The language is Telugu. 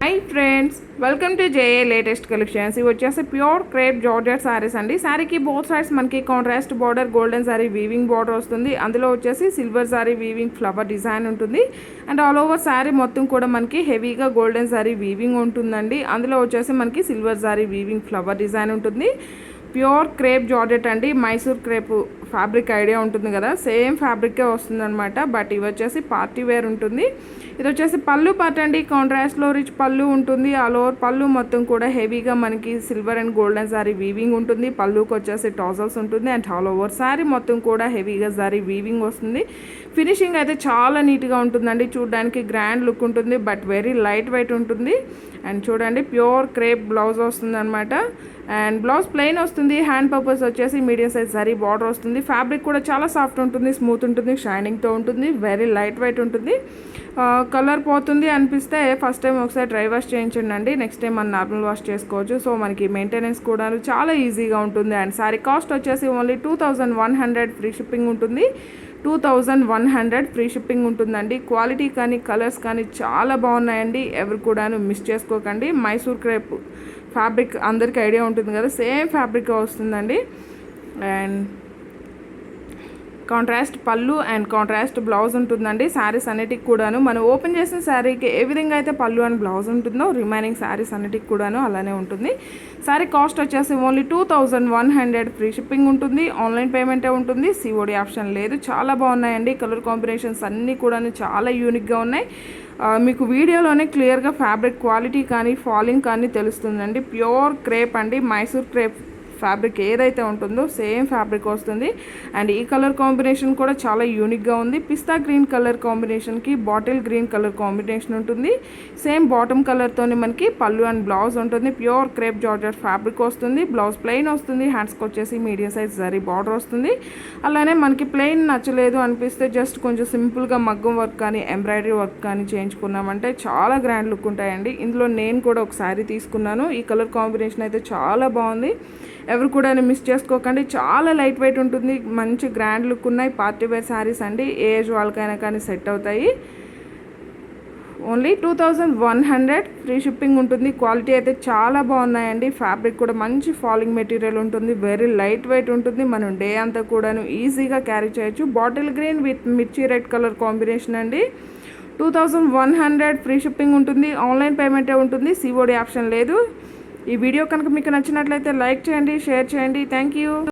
Hi friends, welcome to JA latest collections. ఇవి వచ్చేసి ప్యూర్ క్రేప్ జార్జెట్ సారీస్ అండి. శారీకి బోత్ సైడ్స్ మనకి contrast border, golden zari weaving border వస్తుంది. అందులో వచ్చేసి silver zari weaving flower design ఉంటుంది. అండ్ ఆల్ ఓవర్ శారీ మొత్తం కూడా మనకి హెవీగా గోల్డెన్ సారీ వీవింగ్ ఉంటుందండి. అందులో వచ్చేసి మనకి silver zari weaving flower design ఉంటుంది. ప్యూర్ క్రేప్ జార్జెట్ అండి. మైసూర్ క్రేప్ ఫ్యాబ్రిక్ ఐడియా ఉంటుంది కదా, సేమ్ ఫ్యాబ్రికే వస్తుందన్నమాట. బట్ ఇవి వచ్చేసి పార్టీ వేర్ ఉంటుంది. ఇది వచ్చేసి పళ్ళు పార్ట్ అండి. కాంట్రాస్ట్లో రిచ్ పళ్ళు ఉంటుంది. ఆల్ ఓవర్ పళ్ళు మొత్తం కూడా హెవీగా మనకి silver and golden zari weaving ఉంటుంది. పళ్ళుకి వచ్చేసి టాజల్స్ ఉంటుంది. అండ్ ఆల్ ఓవర్ సారీ మొత్తం కూడా హెవీగా సారీ వీవింగ్ వస్తుంది. ఫినిషింగ్ అయితే చాలా నీట్గా ఉంటుందండి. చూడడానికి గ్రాండ్ లుక్ ఉంటుంది, బట్ వెరీ లైట్ వెయిట్ ఉంటుంది. అండ్ చూడండి, ప్యూర్ క్రేప్ బ్లౌజ్ వస్తుంది అనమాట. అండ్ బ్లౌజ్ ప్లెయిన్ వస్తుంది. హ్యాండ్ పర్పస్ వచ్చేసి మీడియం సైజ్ సారీ బార్డర్ వస్తుంది. ఫ్యాబ్రిక్ కూడా చాలా సాఫ్ట్ ఉంటుంది, స్మూత్ ఉంటుంది, షైనింగ్తో ఉంటుంది, వెరీ లైట్ వెయిట్ ఉంటుంది. కలర్ పోతుంది అనిపిస్తే ఫస్ట్ టైం ఒకసారి డ్రై వాష్ చేయించండి. నెక్స్ట్ టైం మనం నార్మల్ వాష్ చేసుకోవచ్చు. సో మనకి మెయింటెనెన్స్ కూడా చాలా ఈజీగా ఉంటుంది. అండ్ సారీ కాస్ట్ వచ్చేసి ఓన్లీ 2100 ఫ్రీ షిప్పింగ్ ఉంటుంది. 2100 ఫ్రీ షిప్పింగ్ ఉంటుందండి. క్వాలిటీ కానీ కలర్స్ కానీ చాలా బాగున్నాయండి. ఎవరు కూడాను మిస్ చేసుకోకండి. మైసూర్ క్రేప్ ఫ్యాబ్రిక్ అందరికీ ఐడియా ఉంటుంది కదా, సేమ్ ఫ్యాబ్రిక్ వస్తుందండి. అండ్ కాంట్రాస్ట్ పళ్ళు అండ్ కాంట్రాస్ట్ బ్లౌజ్ ఉంటుందండి. శారీస్ అన్నిటికి కూడాను మనం ఓపెన్ చేసిన శారీకి ఏ విధంగా అయితే పళ్ళు అండ్ బ్లౌజ్ ఉంటుందో రిమైనింగ్ శారీస్ అన్నిటికి కూడాను అలానే ఉంటుంది. శారీ కాస్ట్ వచ్చేసి ఓన్లీ 2100 ఫ్రీ షిప్పింగ్ ఉంటుంది. ఆన్లైన్ పేమెంటే ఉంటుంది. సిఓడి ఆప్షన్ లేదు. చాలా బాగున్నాయండి. కలర్ కాంబినేషన్స్ అన్నీ కూడాను చాలా యూనిక్గా ఉన్నాయి. మీకు వీడియోలోనే క్లియర్గా ఫ్యాబ్రిక్ క్వాలిటీ కానీ ఫాలింగ్ కానీ తెలుస్తుందండి. ప్యూర్ క్రేప్ అండి. మైసూర్ క్రేప్ ఫ్యాబ్రిక్ ఏదైతే ఉంటుందో సేమ్ ఫ్యాబ్రిక్ వస్తుంది. అండ్ ఈ కలర్ కాంబినేషన్ కూడా చాలా యూనిక్గా ఉంది. పిస్తా గ్రీన్ కలర్ కాంబినేషన్కి బాటిల్ గ్రీన్ కలర్ కాంబినేషన్ ఉంటుంది. సేమ్ బాటమ్ కలర్తోనే మనకి పళ్ళు అండ్ బ్లౌజ్ ఉంటుంది. ప్యూర్ క్రేప్ జార్జెట్ ఫ్యాబ్రిక్ వస్తుంది. బ్లౌజ్ ప్లెయిన్ వస్తుంది. హ్యాండ్స్కి వచ్చేసి మీడియం సైజ్ జరీ బార్డర్ వస్తుంది. అలానే మనకి ప్లెయిన్ నచ్చలేదు అనిపిస్తే జస్ట్ కొంచెం సింపుల్గా మగ్గం వర్క్ కానీ ఎంబ్రాయిడరీ వర్క్ కానీ చేయించుకున్నామంటే చాలా గ్రాండ్ లుక్ ఉంటాయండి. ఇందులో నేను కూడా ఒక శారీ తీసుకున్నాను. ఈ కలర్ కాంబినేషన్ అయితే చాలా బాగుంది. ఎవరు కూడా మిస్ చేసుకోకండి. చాలా లైట్ వెయిట్ ఉంటుంది. మంచి గ్రాండ్ లుక్ ఉన్నాయి. పార్టీ వేర్ శారీస్ అండి. ఏజ్ వాళ్ళకైనా కానీ సెట్ అవుతాయి. ఓన్లీ 2100 ఫ్రీ షిప్పింగ్ ఉంటుంది. క్వాలిటీ అయితే చాలా బాగున్నాయండి. ఫ్యాబ్రిక్ కూడా మంచి ఫాలింగ్ మెటీరియల్ ఉంటుంది. వెరీ లైట్ వెయిట్ ఉంటుంది. మనం డే అంతా కూడాను ఈజీగా క్యారీ చేయొచ్చు. బాటిల్ గ్రీన్ విత్ మిర్చి రెడ్ కలర్ కాంబినేషన్ అండి. 2100 ఫ్రీ షిప్పింగ్ ఉంటుంది. ఆన్లైన్ పేమెంటే ఉంటుంది. సిఓడి ఆప్షన్ లేదు. ఈ వీడియో కనుక మీకు నచ్చినట్లయితే లైక్ చేయండి, షేర్ చేయండి. Thank you.